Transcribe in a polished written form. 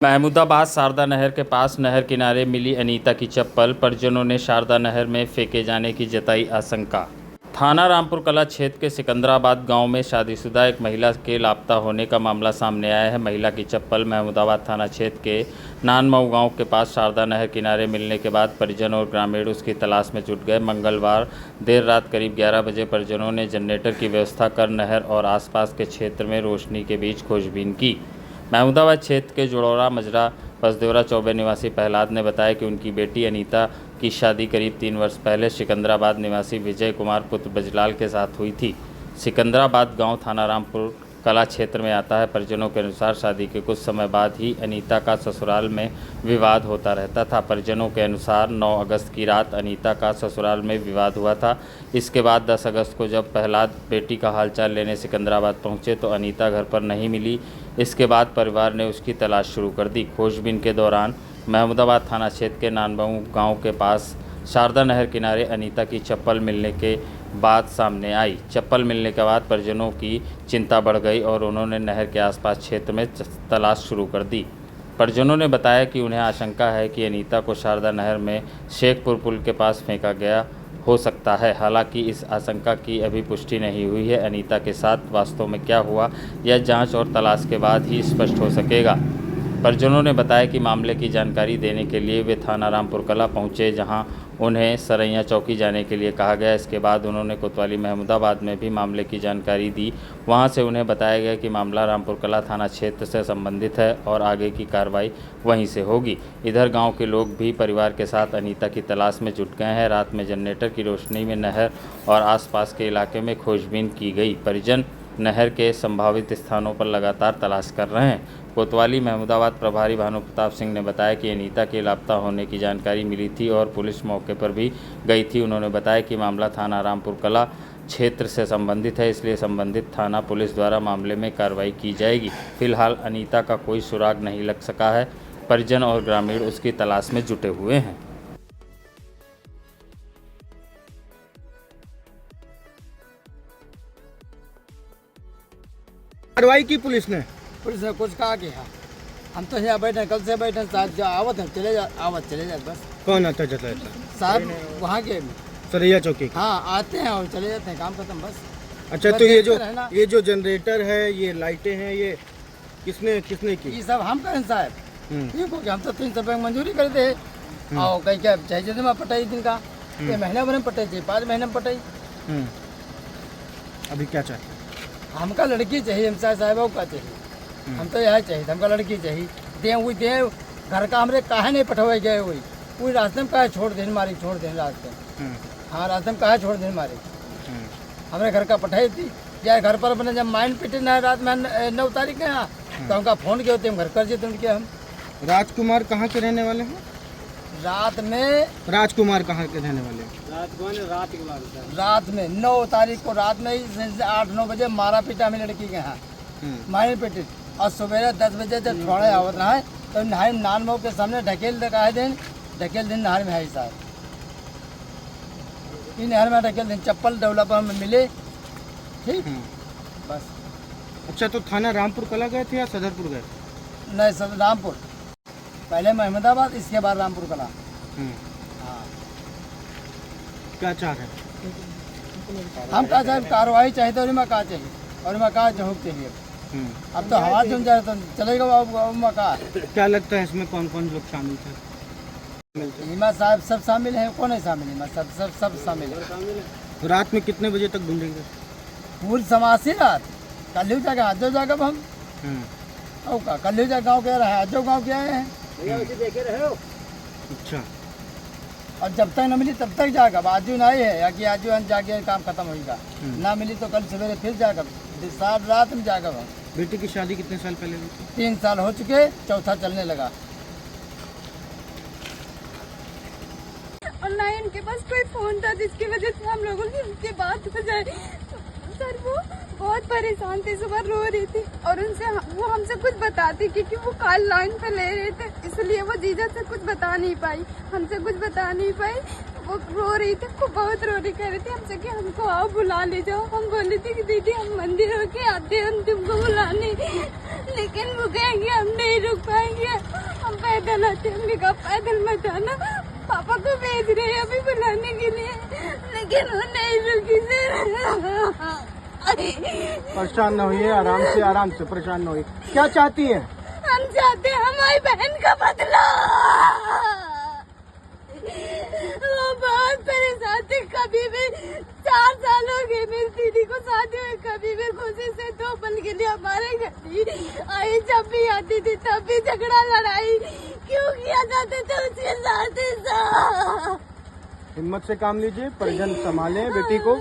महमूदाबाद शारदा नहर के पास नहर किनारे मिली अनीता की चप्पल, परिजनों ने शारदा नहर में फेंके जाने की जताई आशंका। थाना रामपुर कला क्षेत्र के सिकंदराबाद गांव में शादीशुदा एक महिला के लापता होने का मामला सामने आया है। महिला की चप्पल महमूदाबाद थाना क्षेत्र के नानमऊ गांव के पास शारदा नहर किनारे मिलने के बाद परिजन और ग्रामीण उसकी तलाश में जुट गए। मंगलवार देर रात करीब 11 बजे परिजनों ने जनरेटर की व्यवस्था कर नहर और आसपास के क्षेत्र में रोशनी के बीच खोजबीन की। महमूदाबाद क्षेत्र के जुड़ौरा मजरा बसदेवरा चौबे निवासी प्रहलाद ने बताया कि उनकी बेटी अनीता की शादी करीब 3 वर्ष पहले सिकंदराबाद निवासी विजय कुमार पुत्र ब्रजलाल के साथ हुई थी। सिकंदराबाद गांव थाना रामपुर कला क्षेत्र में आता है। परिजनों के अनुसार शादी के कुछ समय बाद ही अनीता का ससुराल में विवाद होता रहता था। परिजनों के अनुसार 9 अगस्त की रात अनीता का ससुराल में विवाद हुआ था। इसके बाद 10 अगस्त को जब प्रहलाद बेटी का हालचाल लेने सिकंदराबाद पहुंचे तो अनीता घर पर नहीं मिली। इसके बाद परिवार ने उसकी तलाश शुरू कर दी। खोजबीन के दौरान महमूदाबाद थाना क्षेत्र के नानमऊ गाँव के पास शारदा नहर किनारे अनीता की चप्पल मिलने के बात सामने आई। चप्पल मिलने के बाद परिजनों की चिंता बढ़ गई और उन्होंने नहर के आसपास क्षेत्र में तलाश शुरू कर दी। परिजनों ने बताया कि उन्हें आशंका है कि अनीता को शारदा नहर में शेखपुर पुल के पास फेंका गया हो सकता है। हालांकि इस आशंका की अभी पुष्टि नहीं हुई है। अनीता के साथ वास्तव में क्या हुआ यह जांच और तलाश के बाद ही स्पष्ट हो सकेगा। परिजनों ने बताया कि मामले की जानकारी देने के लिए वे थाना रामपुर कला पहुंचे, जहां उन्हें सरैया चौकी जाने के लिए कहा गया। इसके बाद उन्होंने कोतवाली महमूदाबाद में भी मामले की जानकारी दी। वहां से उन्हें बताया गया कि मामला रामपुर कला थाना क्षेत्र से संबंधित है और आगे की कार्रवाई वहीं से होगी। इधर गांव के लोग भी परिवार के साथ अनीता की तलाश में जुट गए हैं। रात में जनरेटर की रोशनी में नहर और आसपास के इलाके में खोजबीन की गई। परिजन नहर के संभावित स्थानों पर लगातार तलाश कर रहे हैं। कोतवाली महमूदाबाद प्रभारी भानु प्रताप सिंह ने बताया कि अनीता के लापता होने की जानकारी मिली थी और पुलिस मौके पर भी गई थी। उन्होंने बताया कि मामला थाना रामपुर कला क्षेत्र से संबंधित है, इसलिए संबंधित थाना पुलिस द्वारा मामले में कार्रवाई की जाएगी। फिलहाल अनीता का कोई सुराग नहीं लग सका है। परिजन और ग्रामीण उसकी तलाश में जुटे हुए हैं। कार्रवाई की पुलिस ने कुछ कहा कि हाँ हम तो यहाँ बैठे, कल से बैठे, साहब जो आवत है चले जा, आवत चले जाते बस। कौन आता जाता है साहब वहाँ के सरैया चौकी? हाँ आते हैं और चले जाते हैं, काम खत्म बस। अच्छा, तो ये जो जनरेटर है, ये लाइटें हैं, ये किसने की? ये सब हम करें साहब, ठीक हो गया। हम तो 3 रुपये मंजूरी कर दे और कहीं क्या चाहिए में पटाई दिन का, ये महीना भर में पटाई चाहिए, 5 महीने में पटाई। अभी क्या चाहते? हमका लड़की चाहिए, हम साहब का चाहिए, हम तो यह चाहिए, हमका लड़की चाहिए। दे हुई दे घर का हमरे काहे नहीं पठवाए गए हुई, कोई रास्ते में काहे छोड़ देने मारी, छोड़ देने रास्ते में। हाँ रास्ते में काहे छोड़ देने मारी, हमरे घर का पठाई थी। या घर पर अपने जब माइंड पिटे ना रात में 9 तारीख के यहाँ, तो हमका फ़ोन किए होते हम घर कर देते उनके। हम राजकुमार कहाँ के रहने वाले हैं? राजकुमार कहाँ के रहने वाले हैं? रात में 9 तारीख को रात में ही 8-9 बजे मारा पीटा हमें लड़की के यहाँ, माइंड पिटे। और सवेरे 10 बजे जब छोड़े आवत रहा है तो नहाई नानमऊ के सामने ढकेल दिखाए दिन, ढकेल दिन नहर में है साहब, इन नहर में ढकेल दिन। चप्पल डेवलपर में मिले, ठीक बस। अच्छा, तो थाना रामपुर कला गए थे या सदरपुर गए? नहीं सर रामपुर, पहले महमूदाबाद, इसके बाद रामपुर कला। हाँ क्या चाह रहे हैं? हम कहा साहब कार्रवाई चाहिए तो उनमें कहा चाहिए और उनमें कहा जवाब चाहिए। अब तो हवा सुन जाए तो चलेगा मका। क्या लगता है इसमें कौन कौन लोग शामिल थे? हिमा साहब सब शामिल हैं, कौन है शामिल? हिमा सब शामिल है। रात में कितने बजे तक ढूंढेंगे? पूरी समासी रात, कल जाकर आजो जाकर हम का कल जा गाँव के रहे, आजो गाँव के आए हैं। अच्छा, और जब तक न मिली तब तक जाकर, आजू नहीं है या कि आजू जाके काम खत्म होगा, ना मिली तो कल सवेरे फिर जाकर, रात में जाकर। हम बेटी की शादी कितने साल पहले हुई थी? 3 साल हो चुके, चौथा चलने लगा। और ना इनके पास कोई फोन था जिसकी वजह से हम लोगों की उनकी बात हो जाए। सर वो बहुत परेशान थी, सुबह रो रही थी और वो हमसे कुछ बताती क्योंकि वो कॉल लाइन पे ले रहे थे, इसलिए वो जीजा से कुछ बता नहीं पाई, हमसे कुछ बता नहीं पाई। वो रो रही थी, वो बहुत रोने कर रही थी हमसे कि हमको आओ बुला ले जाओ। हम बोले थे कि दीदी हम मंदिर होके आते हैं, हम तुमको बुलाने, लेकिन वो कहेंगे हम नहीं रुक पाएंगे, हम पैदल आते। हमने कहा पैदल मत आना, पापा को भेज रहे हैं अभी बुलाने के लिए, लेकिन वो नहीं रुकी सर। परेशान न होइए, आराम से परेशान न होइए। क्या चाहती हैं? हम चाहते हैं हमारी बहन का बदला। वो बहुत परेशान थी, कभी भी 4 साल हो गए मेरी दीदी को शादी हुई, कभी भी खुशी से 2 पल के लिए हमारे घर ही आई। जब भी आती थी तब भी झगड़ा लड़ाई क्यों किया जाते थे उसके साथ। हिम्मत से काम लीजिए, परिजन संभालें बेटी को।